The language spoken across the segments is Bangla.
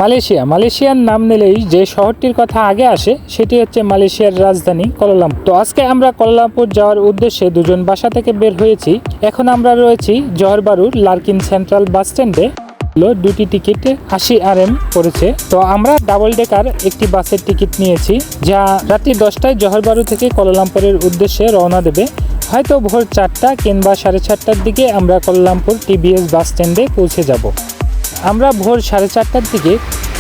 মালয়েশিয়ার নাম নিলেই যে শহরটির কথা আগে আসে সেটি হচ্ছে মালয়েশিয়ার রাজধানী কুয়ালালামপুর। তো আজকে আমরা কুয়ালালামপুর যাওয়ার উদ্দেশ্যে দুজন বাসা থেকে বের হয়েছি। এখন আমরা রয়েছি জহর বারুর লার্কিন সেন্ট্রাল বাস স্ট্যান্ডে। দুটি টিকিট 80 RM পড়েছে। তো আমরা ডাবল ডেকার একটি বাসের টিকিট নিয়েছি, যা রাত্রি 10টায় জহর বারু থেকে কুয়ালালামপুরের উদ্দেশ্যে রওনা দেবে। হয়তো ভোর 4টা কিংবা 4:30টার দিকে আমরা কুয়ালালামপুর TBS বাস স্ট্যান্ডে পৌঁছে যাব। আমরা ভোর 4:30টার দিকে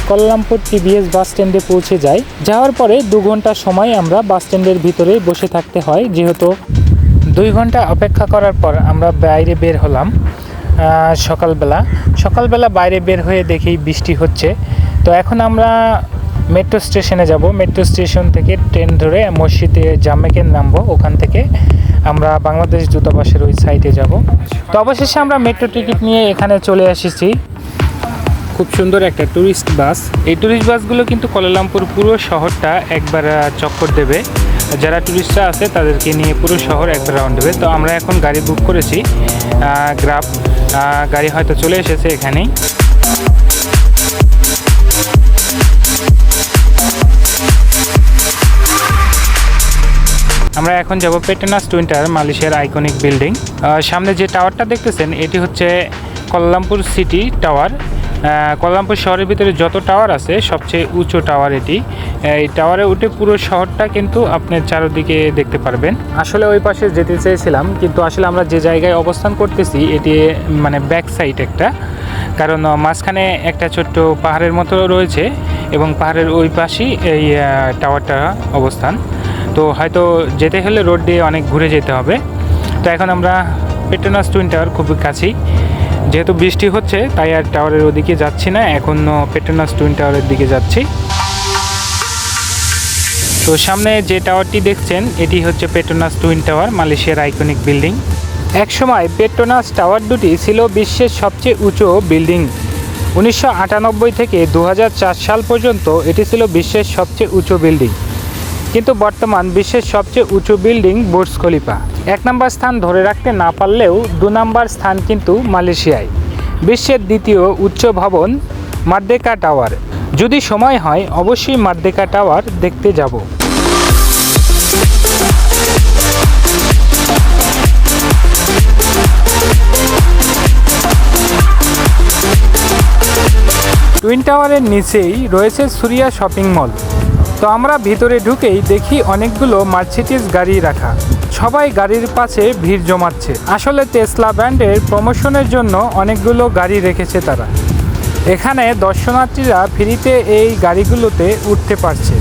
কুয়ালালামপুর TBS বাস স্ট্যান্ডে পৌঁছে যাই। যাওয়ার পরে 2 ঘন্টা সময় আমরা বাস স্ট্যান্ডের ভিতরে বসে থাকতে হয়, যেহেতু 2 ঘন্টা অপেক্ষা করার পর আমরা বাইরে বের হলাম। সকালবেলা বাইরে বের হয়ে দেখি বৃষ্টি হচ্ছে। তো এখন আমরা মেট্রো স্টেশনে যাব। মেট্রো স্টেশন থেকে ট্রেন ধরে মসজিদে জামেকে নামবো। ওখান থেকে আমরা বাংলাদেশ দূতাবাসের ওই সাইডে যাব। তো অবশেষে আমরা মেট্রো টিকিট নিয়ে এখানে চলে এসেছি। খুব সুন্দর একটা ট্যুরিস্ট বাস। এই ট্যুরিস্ট বাসগুলো কিন্তু কুয়ালালামপুর পুরো শহরটা একবার চক্কর দেবে। যারা ট্যুরিস্টরা আছে তাদেরকে নিয়ে পুরো শহর একবার রাউন্ড দেবে। তো আমরা এখন গাড়ি বুক করেছি, গ্রাব গাড়ি হয়তো চলে এসেছে এখানেই। আমরা এখন যাব পেট্রোনাস টুইন টাওয়ার, মালয়েশিয়ার আইকনিক বিল্ডিং। সামনে যে টাওয়ারটা দেখতেছেন এটি হচ্ছে কুয়ালালামপুর সিটি টাওয়ার। কুয়ালালামপুর শহরের ভিতরে যত টাওয়ার আছে সবচেয়ে উঁচু টাওয়ার এটি। এই টাওয়ারে উঠে পুরো শহরটা কিন্তু আপনি চারদিকে দেখতে পারবেন। আসলে ওই পাশে যেতে চেয়েছিলাম, কিন্তু আসলে আমরা যে জায়গায় অবস্থান করতেছি এটি মানে ব্যাক সাইড একটা, কারণ মাঝখানে একটা ছোট্ট পাহাড়ের মতো রয়েছে এবং পাহাড়ের ওই পাশেই এই টাওয়ারটা অবস্থান। তো হয়তো যেতে হলে রোড দিয়ে অনেক ঘুরে যেতে হবে। তো এখন আমরা পেট্রোনাস টুইন টাওয়ার খুবই কাছেই, যেহেতু বৃষ্টি হচ্ছে তাই আর টাওয়ারের ওদিকে যাচ্ছি না, এখন পেট্রোনাস টুইন টাওয়ারের দিকে যাচ্ছি। তো সামনে যে টাওয়ারটি দেখছেন এটি হচ্ছে পেট্রোনাস টুইন টাওয়ার, মালয়েশিয়ার আইকনিক বিল্ডিং। একসময় পেট্রোনাস টাওয়ার দুটি ছিল বিশ্বের সবচেয়ে উঁচু বিল্ডিং। 1998 থেকে 2004 সাল পর্যন্ত এটি ছিল বিশ্বের সবচেয়ে উঁচু বিল্ডিং। কিন্তু বর্তমান বিশ্বের সবচেয়ে উঁচু বিল্ডিং বুর্জ খলিফা। 1 নম্বর স্থান ধরে রাখতে না পারলেও 2 নম্বর স্থান কিন্তু মালয়েশিয়ায়। বিশ্বের দ্বিতীয় উচ্চ ভবন মার্দেকা টাওয়ার। যদি সময় হয় অবশ্যই মার্দেকা টাওয়ার দেখতে যাব। টুইন টাওয়ারের নিচেই রয়েছে সুরিয়া শপিং মল। তো আমরা ভিতরে ঢুকেই দেখি অনেকগুলো মার্সিডিজ গাড়ি রাখা, সবাই গাড়ির পাশে ভিড় জমাচ্ছে। আসলে টেসলা ব্র্যান্ডের প্রমোশনের জন্য অনেকগুলো গাড়ি রেখেছে তারা। এখানে দর্শনার্থীরা ফ্রিতে এই গাড়িগুলোতে উঠতে পারছে,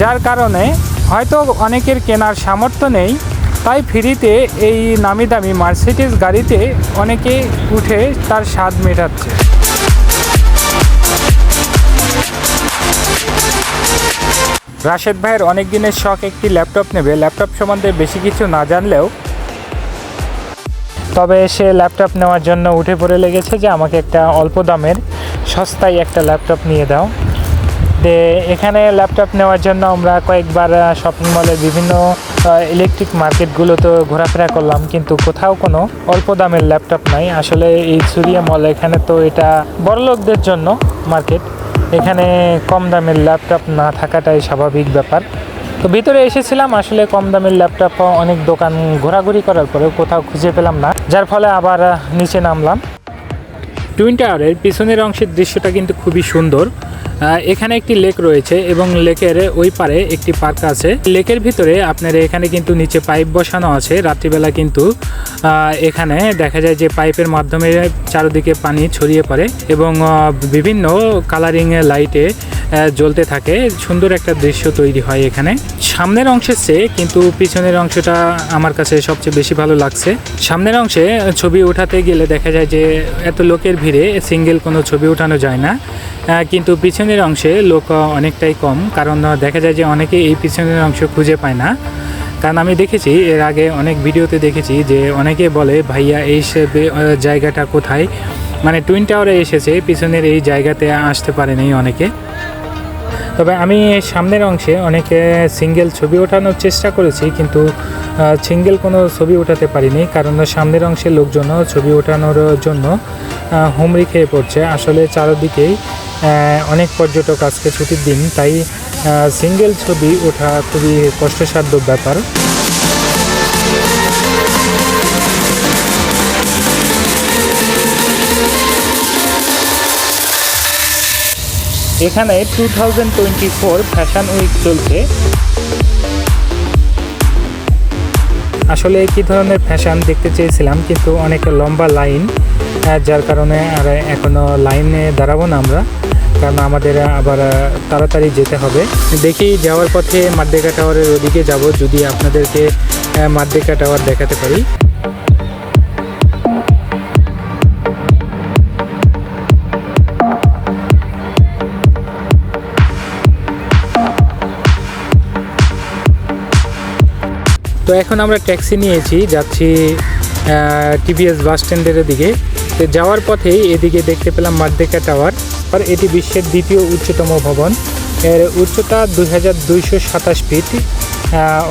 যার কারণে হয়তো অনেকের কেনার সামর্থ্য নেই, তাই ফ্রিতে এই নামি দামি মার্সিডিজ গাড়িতে অনেকে উঠে তার স্বাদ মেটাচ্ছে। রাশেদ ভাইয়ের অনেক দিনের শখ একটি ল্যাপটপ নেবে। ল্যাপটপ সম্বন্ধে বেশি কিছু না জানলেও তবে সে ল্যাপটপ নেওয়ার জন্য উঠে পড়ে লেগেছে যে আমাকে একটা অল্প দামের সস্তায় একটা ল্যাপটপ নিয়ে দাও। এখানে ল্যাপটপ নেওয়ার জন্য আমরা কয়েকবার শপিং মলের বিভিন্ন ইলেকট্রিক মার্কেটগুলোতে ঘোরাফেরা করলাম, কিন্তু কোথাও কোনো অল্প দামের ল্যাপটপ নাই। আসলে এই সুরিয়া মল এখানে তো এটা বড়লোকদের জন্য মার্কেট, এখানে কম দামের ল্যাপটপ না থাকাটাই স্বাভাবিক ব্যাপার। তো ভিতরে এসেছিলাম, আসলে কম দামের ল্যাপটপ অনেক দোকান ঘোরাঘুরি করার পরেও কোথাও খুঁজে পেলাম না, যার ফলে আবার নিচে নামলাম। টুইন টাওয়ারের পিছনের অংশের দৃশ্যটা কিন্তু খুবই সুন্দর। এখানে একটি লেক রয়েছে এবং লেকের ওই পারে একটি পার্ক আছে। লেকের ভিতরে আপনার এখানে কিন্তু নিচে পাইপ বসানো আছে। রাত্রিবেলা কিন্তু এখানে দেখা যায় যে পাইপের মাধ্যমে চারিদিকে পানি ছড়িয়ে পড়ে এবং বিভিন্ন কালারিং লাইটে জ্বলতে থাকে। সুন্দর একটা দৃশ্য তৈরি হয় এখানে। সামনের অংশের চেয়ে কিন্তু পিছনের অংশটা আমার কাছে সবচেয়ে বেশি ভালো লাগছে। সামনের অংশে ছবি ওঠাতে গেলে দেখা যায় যে এত লোকের ভিড়ে সিঙ্গেল কোনো ছবি ওঠানো যায় না, কিন্তু পিছনের অংশে লোক অনেকটাই কম, কারণ দেখা যায় যে অনেকে এই পিছনের অংশ খুঁজে পায় না। কারণ আমি দেখেছি এর আগে অনেক ভিডিওতে দেখেছি যে অনেকে বলে ভাইয়া এই জায়গাটা কোথায়, মানে টুইন টাওয়ারে এসেছে পিছনের এই জায়গাতে আসতে পারেনি অনেকে। তবে আমি সামনের অংশে অনেক সিঙ্গেল ছবি ওঠানোর চেষ্টা করেছি, কিন্তু সিঙ্গেল কোনো ছবি ওঠাতে পারিনি, কারণ সামনের অংশের লোকজন ছবি ওঠানোর জন্য হুমড়ি খেয়ে পড়ছে। আসলে চারদিকেই অনেক পর্যটক, আজকে ছুটির দিন, তাই সিঙ্গেল ছবি ওঠা খুবই কষ্টসাধ্য ব্যাপার। এখানে 2024 ফ্যাশন উইক চলছে। আসলে কী ধরনের ফ্যাশন দেখতে চেয়েছিলাম, কিন্তু অনেক লম্বা লাইন, যার কারণে আর এখনও লাইনে দাঁড়াবো না আমরা, কারণ আমাদের আবার তাড়াতাড়ি যেতে হবে। দেখি যাওয়ার পথে মাদ্দেকা টাওয়ারের ওদিকে যাব, যদি আপনাদেরকে মাদ্দেকা টাওয়ার দেখাতে পারি। তো এখন আমরা ট্যাক্সি নিয়েছি, যাচ্ছি টিভিএস বাস স্ট্যান্ডের দিকে। তো যাওয়ার পথেই এদিকে দেখতে পেলাম মাদ্দেকা টাওয়ার। আর এটি বিশ্বের দ্বিতীয় উচ্চতম ভবন, এর উচ্চতা 2227 ফিট।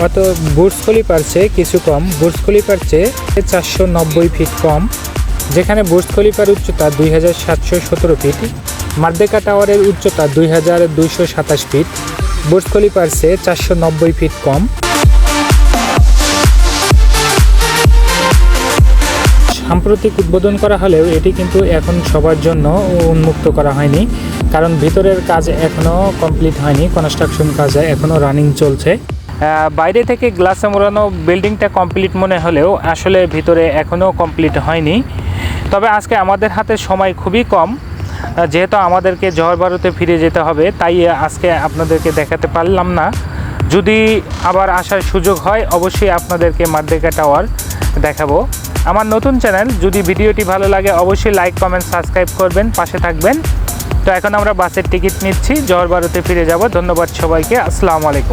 অত বুর্জ খলিফার চেয়ে কিছু কম, বুর্জ খলিফার চেয়ে 490 ফিট কম, যেখানে বুর্জ খলিফার উচ্চতা 2717 ফিট। মাদ্দেকা টাওয়ারের উচ্চতা 2227 ফিট, বুর্জ খলিফার চেয়ে 490 ফিট কম। সাম্প্রতিক উদ্বোধন করা হলেও এটি কিন্তু এখন সবার জন্য উন্মুক্ত করা হয়নি, কারণ ভিতরের কাজ এখনও কমপ্লিট হয়নি, কনস্ট্রাকশন কাজ এখনও রানিং চলছে। বাইরে থেকে গ্লাসে মোড়ানো বিল্ডিংটা কমপ্লিট মনে হলেও আসলে ভিতরে এখনও কমপ্লিট হয়নি। তবে আজকে আমাদের হাতে সময় খুবই কম, যেহেতু আমাদেরকে জহরবারুতে ফিরে যেতে হবে, তাই আজকে আপনাদেরকে দেখাতে পারলাম না। যদি আবার আসার সুযোগ হয় অবশ্যই আপনাদেরকে মাদ্দেকা টাওয়ার দেখাবো। আমার নতুন চ্যানেল, যদি ভিডিওটি ভালো লাগে অবশ্যই লাইক, কমেন্ট, সাবস্ক্রাইব করবেন, পাশে থাকবেন। তো এখন আমরা বাসের টিকিট নিচ্ছি, জহরবারুতে ফিরে যাব। ধন্যবাদ সবাইকে, আসসালামু আলাইকুম।